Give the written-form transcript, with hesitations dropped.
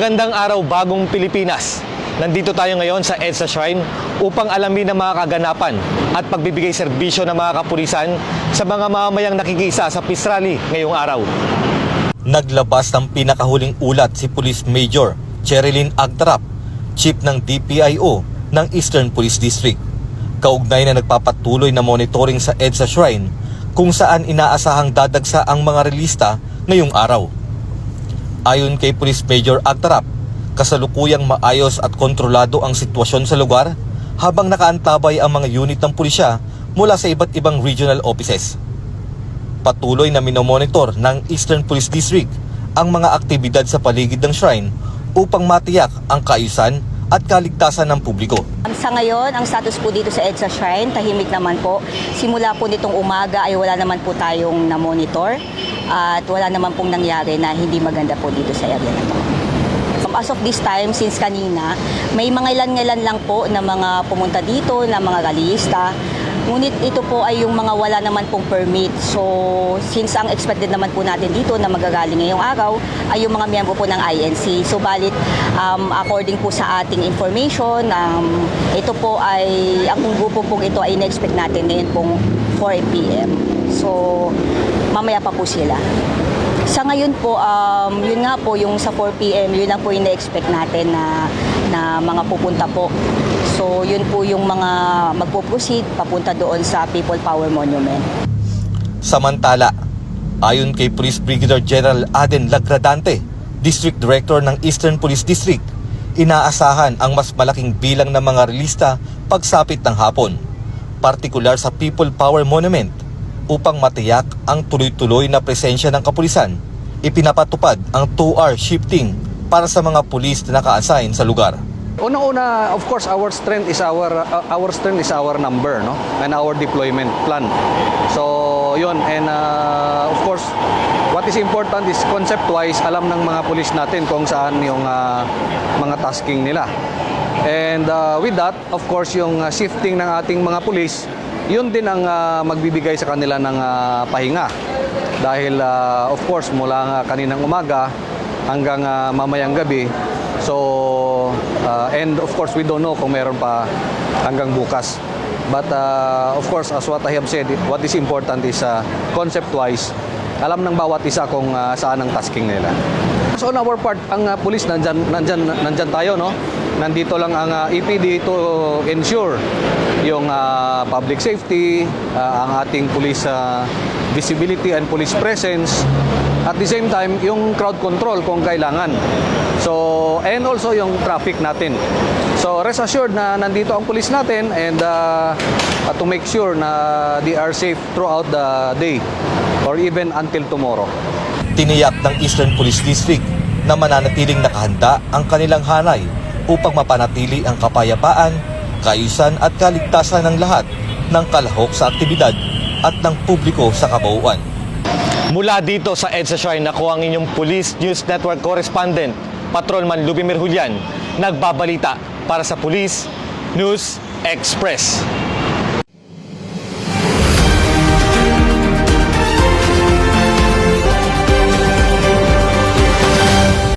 Magandang araw, bagong Pilipinas. Nandito tayo ngayon sa EDSA Shrine upang alamin ang mga kaganapan at pagbibigay serbisyo ng mga kapulisan sa mga mamamayang nakikisa sa Peace Rally ngayong araw. Naglabas ng pinakahuling ulat si Police Major Cherilyn Agtarap, Chief ng DPIO ng Eastern Police District. Kaugnay na nagpapatuloy na monitoring sa EDSA Shrine kung saan inaasahang dadagsa ang mga relista ngayong araw. Ayon kay Police Major Agtarap, kasalukuyang maayos at kontrolado ang sitwasyon sa lugar habang nakaantabay ang mga unit ng pulisya mula sa iba't ibang regional offices. Patuloy na minomonitor ng Eastern Police District ang mga aktibidad sa paligid ng shrine upang matiyak ang kaayusan at kaligtasan ng publiko. Sa ngayon, ang status po dito sa EDSA Shrine, tahimik naman po. Simula po nitong umaga ay wala naman po tayong na-monitor at wala naman pong nangyari na hindi maganda po dito sa area na to. As of this time, since kanina, may mga ilan-ilan lang po na mga pumunta dito, na mga galista. Ngunit ito po ay yung mga wala naman pong permit. So, since ang expected naman po natin dito na magagaling ngayong araw ay yung mga miyembro po ng INC. So, balit according po sa ating information, ito po ay, ang grupo pong ito ay in-expect natin ngayon pong 4 p.m. So, mamaya pa po sila. Sa ngayon po, yun nga po, yung sa 4 p.m., yun lang po yung na-expect natin na mga pupunta po. So, yun po yung mga magpo-proceed papunta doon sa People Power Monument. Samantala, ayon kay Police Brigadier General Aden Lagradante, District Director ng Eastern Police District, inaasahan ang mas malaking bilang ng mga relista pagsapit ng hapon, partikular sa People Power Monument, upang matiyak ang tuloy-tuloy na presensya ng kapulisan. Ipinapatupad ang 2-hour shifting para sa mga pulis na naka-assign sa lugar. Una-una, of course, our strength is our number, no? And our deployment plan. So, yun. And of course, what is important is concept-wise, alam ng mga pulis natin kung saan yung mga tasking nila. And with that, of course, yung shifting ng ating mga pulis, yun din ang magbibigay sa kanila ng pahinga. Dahil, of course, mula kaninang umaga hanggang mamayang gabi. So, and of course, we don't know kung meron pa hanggang bukas. But, of course, as what I have said, what is important is concept-wise, alam ng bawat isa kung saan ang tasking nila. So, on our part, ang police, nandyan tayo, no? Nandito lang ang EPD to ensure yung public safety, ang ating police visibility and police presence. At the same time, yung crowd control kung kailangan. So, and also yung traffic natin. So, rest assured na nandito ang police natin and to make sure na they are safe throughout the day or even until tomorrow. Tiniyak ng Eastern Police District na mananatiling nakahanda ang kanilang hanay upang mapanatili ang kapayapaan, kaayusan at kaligtasan ng lahat ng kalahok sa aktibidad at ng publiko sa kabuuan. Mula dito sa EDSA Shrine, ako ang inyong Police News Network Correspondent, Patrolman Lubimir Julian, nagbabalita para sa Police News Express.